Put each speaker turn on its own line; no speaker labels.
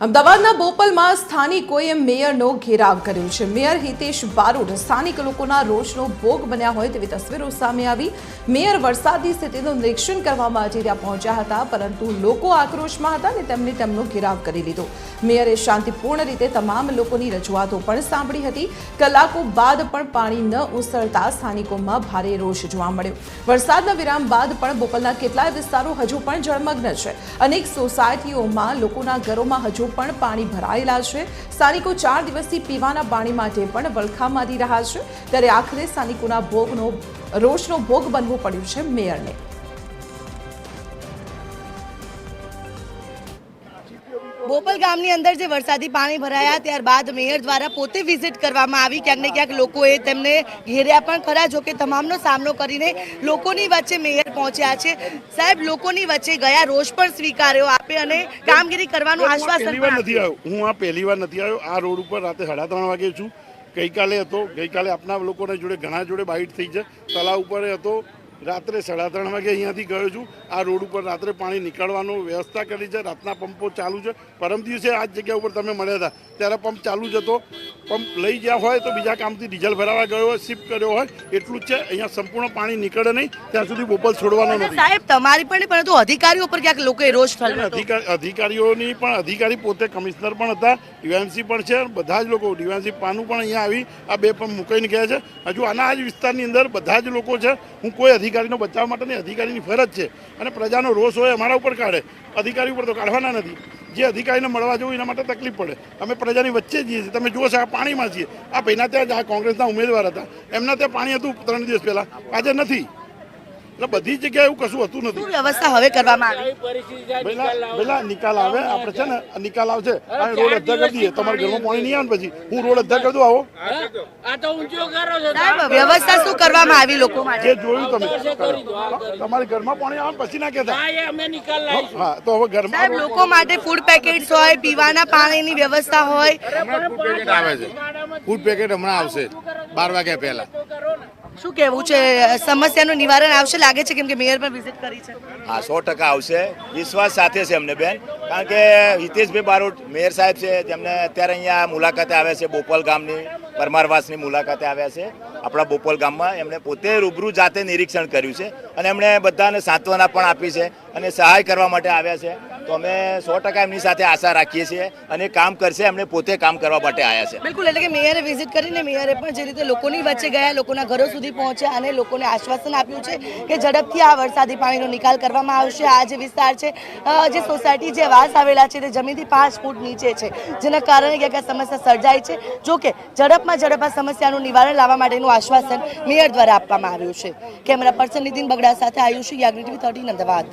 અમદાવાદના બોપલમાં સ્થાનિકોએ મેયરનો ઘેરાવ કર્યો છે। મેયર હિતેશ બારોટ સ્થાનિક લોકોના રોષનો ભોગ બન્યા હોય તેવી તસવીરો સામે આવી। મેયર વરસાદની સ્થિતિનું નિરીક્ષણ કરવા માટે ત્યાં પહોંચ્યા હતા, પરંતુ લોકો આક્રોશમાં હતા અને તેમણે તેમનો ઘેરાવ કરી લીધો। મેયરે શાંતિપૂર્ણ રીતે તમામ લોકોની રજૂઆતો પણ સાંભળી હતી। કલાકો બાદ પણ પાણી ન ઉસળતા સ્થાનિકોમાં ભારે રોષ જોવા મળ્યો। વરસાદના વિરામ બાદ પણ બોપલના કેટલાય વિસ્તારો હજુ પણ જળમગ્ન છે। અનેક સોસાયટીઓમાં લોકોના ઘરોમાં હજુ પણ પાણી ભરાયેલા છે। સ્થાનિકો 4 દિવસથી પીવાના પાણી માટે પણ વલખા મારી રહ્યા છે, ત્યારે આખરે સ્થાનિકોના રોષનો ભોગ બનવું પડ્યું છે મેયરને।
બોપલ ગામની અંદર જે વરસાદી પાણી ભરાયા ત્યારબાદ મેયર દ્વારા પોતે વિઝિટ કરવામાં આવી। ક્યાંક ને ક્યાંક લોકોએ તેમને ઘેર્યા પણ ખરા, જો કે તમામનો સામનો કરીને લોકોની વચ્ચે મેયર પહોંચ્યા છે। સાહેબ, લોકોની વચ્ચે ગયા, રોષ પણ સ્વીકાર્યો આપે અને કામગીરી કરવાનું આશ્વાસન પણ આપ્યું।
હું આ પહેલી વાર નથી આવ્યો। આ રોડ ઉપર રાતે 3:30 વાગે છું। ગઈકાલે હતો, ગઈકાલે આપના લોકોને જોડે ઘણા જોડે બાઇટ થઈ છે। તળાવ ઉપર હતો, રાત્રે 3:30 વાગે અહીંયાથી ગયો છું। આ રોડ ઉપર રાત્રે પાણી નીકળવાની વ્યવસ્થા કરી છે। રાતના પંપો ચાલુ છે। પરમ દિવસે આ જગ્યા ઉપર તમે મળ્યા હતા ત્યારે પંપ ચાલુ જ હતો। પંપ લઈ ગયા હોય તો બીજા કામથી ડીઝલ ભરાવા ગયો હોય, શિફ્ટ કર્યો હોય, એટલું જ છે। અહીંયા સંપૂર્ણ પાણી નીકળે નહીં ત્યાં સુધી બોપલ છોડવાનો નથી।
સાહેબ, તમારી પણ પરંતુ અધિકારીઓ પર ક્યાંક લોકોએ રોષ ઠાલવ્યો।
અધિકારીઓની પણ, અધિકારી પોતે કમિશનર પણ હતા, ડીવાયએમસી પણ છે, બધા જ લોકો, ડીવાયએમસી પાનું પણ અહીંયા આવી આ 2 પંપ મૂકીને ગયા છે। હજુ આના જ વિસ્તારની અંદર બધા જ લોકો છે। હું કોઈ અધિકારીનો બચાવ માટેની અધિકારીની ફરજ છે અને પ્રજાનો રોષ હોય અમારા ઉપર કાઢે, અધિકારી ઉપર તો કાઢવાના નથી। જે અધિકારીને મળવા જવું એના માટે તકલીફ પડે। અમે પ્રજાની વચ્ચે જઈએ છીએ। તમે જુઓ છો આ પાણીમાં છીએ। આ ભાઈના ત્યાં આ કોંગ્રેસના ઉમેદવાર હતા, એમના ત્યાં પાણી હતું 3 દિવસ પહેલા, આજે નથી। એટલે બધી જગ્યાએ એવું કશું હતું નથી।
વ્યવસ્થા હવે કરવામાં આવી।
પેલા નિકાલ આવે, આપણે છે ને નિકાલ આવશે, રોડ અધ્ધા કરી દઈએ। તમારા ઘરમાં પાણી નહીં આવે પછી હું રોડ અધ્ધા કરી દઉં। આવો
વ્યવસ્થા શું કરવામાં આવી લોકો માટે?
જે જોયું તમે, તમારા ઘરમાં પાણી આવે પછી ના કહેતા। હા, તો હવે ઘરમાં
લોકો માટે ફૂડ પેકેટ્સ હોય, પીવાના પાણીની વ્યવસ્થા હોય।
ફૂડ પેકેટ આવે છે, ફૂડ પેકેટ હમણાં આવશે 12 વાગ્યા પહેલા।
શું કહેવું છે, સમસ્યાનું નિવારણ આવશે લાગે છે, કેમ કે મેયર પણ વિઝિટ કરી છે?
હા, 100% આવશે, વિશ્વાસ સાથે છે અમને બેન। કારણ કે હિતેશભાઈ બારોટ મેયર સાહેબ છે, જેમને અત્યારે અહીંયા મુલાકાતે આવ્યા છે, બોપલ ગામની પરમારવાસની મુલાકાતે આવ્યા છે આપણા બોપલ ગામમાં। એમણે પોતે રૂબરૂ જાતે નિરીક્ષણ કર્યું છે અને એમણે બધાને સાંત્વના પણ આપી છે અને સહાય કરવા માટે આવ્યા છે। તો અમે 100% એમની સાથે આશા રાખીએ છીએ અને કામ કરશે। એમણે પોતે કામ કરવા માટે આવ્યા છે।
બિલકુલ, એટલે કે મેયરે વિઝિટ કરીને મેયરે પણ જે રીતે લોકોની વચ્ચે ગયા, લોકોના ઘરો સુધી પહોંચ્યા અને લોકોને આશ્વાસન આપ્યું છે કે ઝડપથી આ વરસાદી પાણીનો નિકાલ કરવામાં આવશે। આ જે વિસ્તાર છે, જે સોસાયટી, જે વાસ આવેલા છે, તે જમીનથી 5 ફૂટ નીચે છે, જેના કારણે ક્યાંક આ સમસ્યા સર્જાય છે। જોકે ઝડપમાં ઝડપ આ સમસ્યાનું નિવારણ લાવવા માટેનું આશ્વાસન મેયર દ્વારા આપવામાં આવ્યું છે। કેમેરા પર્સન નીતિન બગડા સાથે આયુષી, યાજ્ઞ TV 13 અમદાવાદ।